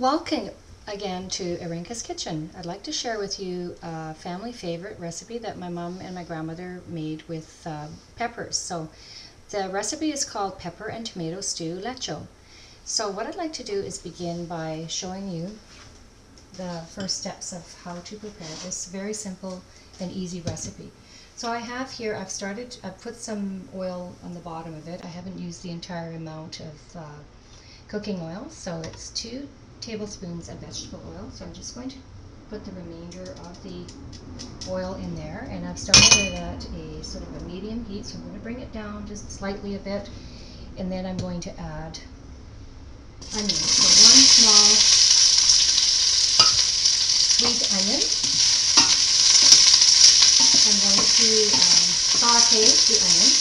Welcome again to Irinka's Kitchen. I'd like to share with you a family favorite recipe that my mom and my grandmother made with peppers. So the recipe is called Pepper and Tomato Stew LECSÓ. So what I'd like to do is begin by showing you the first steps of how to prepare this very simple and easy recipe. So I have here, I've put some oil on the bottom of it. I haven't used the entire amount of cooking oil, so it's 2 tablespoons of vegetable oil. So I'm just going to put the remainder of the oil in there, and I've started it at a sort of a medium heat, so I'm going to bring it down just slightly a bit, and then I'm going to add onions. So 1 small sweet onion. I'm going to saute the onion.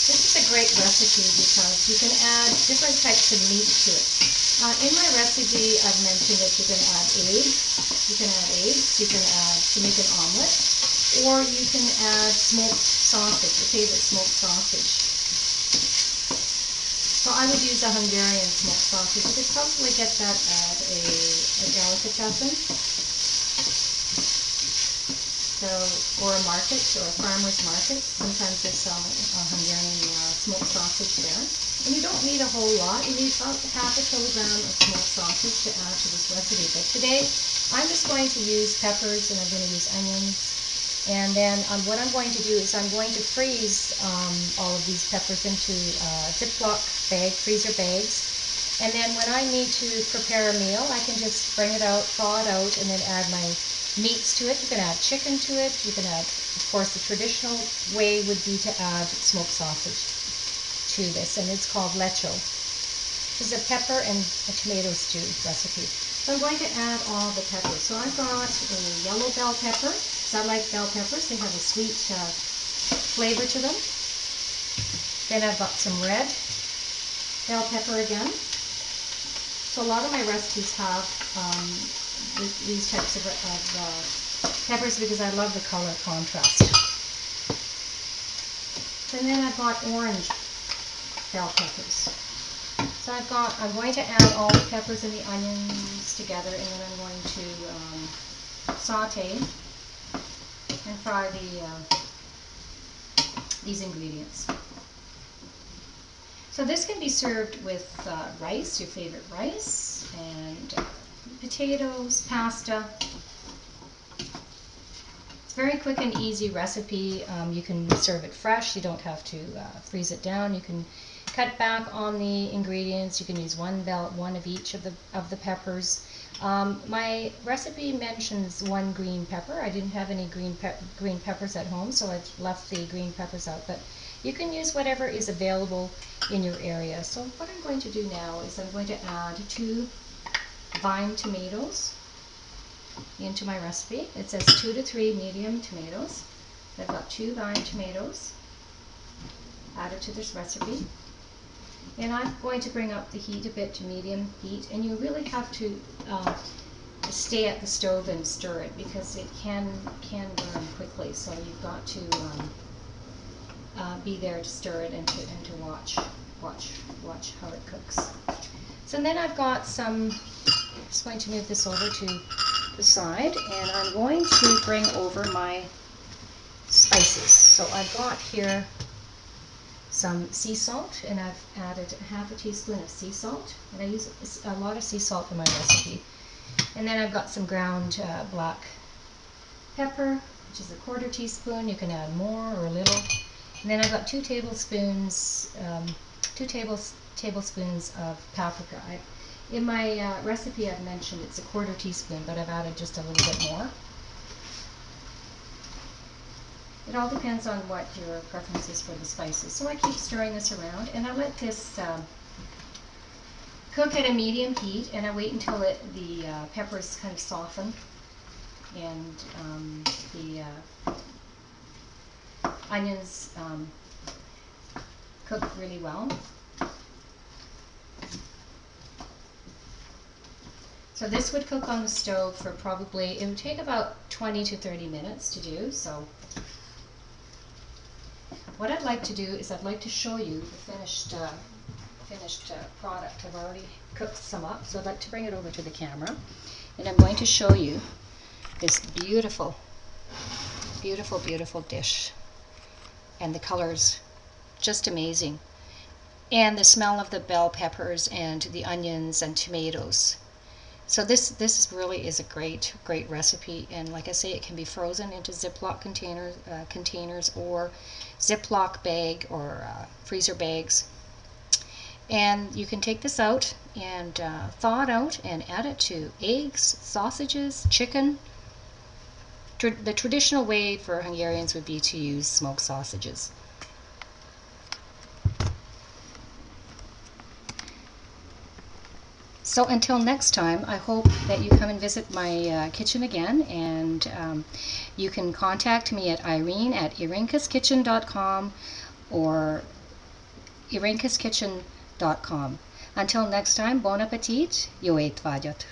This is a great recipe because you can add different types of meat to it. In my recipe, I've mentioned that you can add eggs. You can add to make an omelet, or you can add smoked sausage, your favorite smoked sausage. So I would use a Hungarian smoked sausage. You could probably get that at a delicatessen. So, or a market, or a farmer's market. Sometimes they sell Hungarian smoked sausage there. And you don't need a whole lot. You need about half a kilogram of smoked sausage to add to this recipe. But today, I'm just going to use peppers, and I'm going to use onions. And then what I'm going to do is I'm going to freeze all of these peppers into Ziploc bag, freezer bags. And then when I need to prepare a meal, I can just bring it out, thaw it out, and then add my meats to it. You can add chicken to it. You can add, of course, the traditional way would be to add smoked sausage to this, and it's called LECSÓ. This is a pepper and a tomato stew recipe. So I'm going to add all the peppers. So I've got a yellow bell pepper. So I like bell peppers. They have a sweet flavor to them. Then I've got some red bell pepper again. So a lot of my recipes have these types of peppers because I love the color contrast. And then I've got orange bell peppers. So I'm going to add all the peppers and the onions together, and then I'm going to saute and fry these ingredients. So this can be served with rice, your favorite rice, and potatoes, pasta. It's a very quick and easy recipe. You can serve it fresh. You don't have to freeze it down. You can cut back on the ingredients. You can use one of each of the peppers. My recipe mentions 1 green pepper. I didn't have any green peppers at home, so I've left the green peppers out. But you can use whatever is available in your area. So what I'm going to do now is I'm going to add 2 vine tomatoes into my recipe. It says 2 to 3 medium tomatoes. I've got 2 vine tomatoes added to this recipe. And I'm going to bring up the heat a bit to medium heat, and you really have to stay at the stove and stir it because it can burn quickly. So you've got to be there to stir it and to watch how it cooks. So then I've got some. I'm just going to move this over to the side, and I'm going to bring over my spices. So I've got here some sea salt, and I've added half a teaspoon of sea salt, and I use a lot of sea salt in my recipe. And then I've got some ground black pepper, which is a 1/4 teaspoon. You can add more or a little. And then I've got 2 tablespoons of paprika. In my recipe I've mentioned it's a 1/4 teaspoon, but I've added just a little bit more. It all depends on what your preference is for the spices. So I keep stirring this around, and I let this cook at a medium heat, and I wait until the peppers kind of soften and the onions cook really well. So this would cook on the stove for probably, it would take about 20 to 30 minutes to do. So what I'd like to do is I'd like to show you the finished product. I've already cooked some up, so I'd like to bring it over to the camera. And I'm going to show you this beautiful, beautiful, beautiful dish. And the colors, just amazing. And the smell of the bell peppers and the onions and tomatoes. So this really is a great recipe, and like I say, it can be frozen into Ziploc containers or Ziploc bag or freezer bags. And you can take this out and thaw it out and add it to eggs, sausages, chicken. The traditional way for Hungarians would be to use smoked sausages. So until next time, I hope that you come and visit my kitchen again, and you can contact me at irene@irenkaskitchen.com or irenkaskitchen.com. Until next time, bon appetit, jó étvágyat!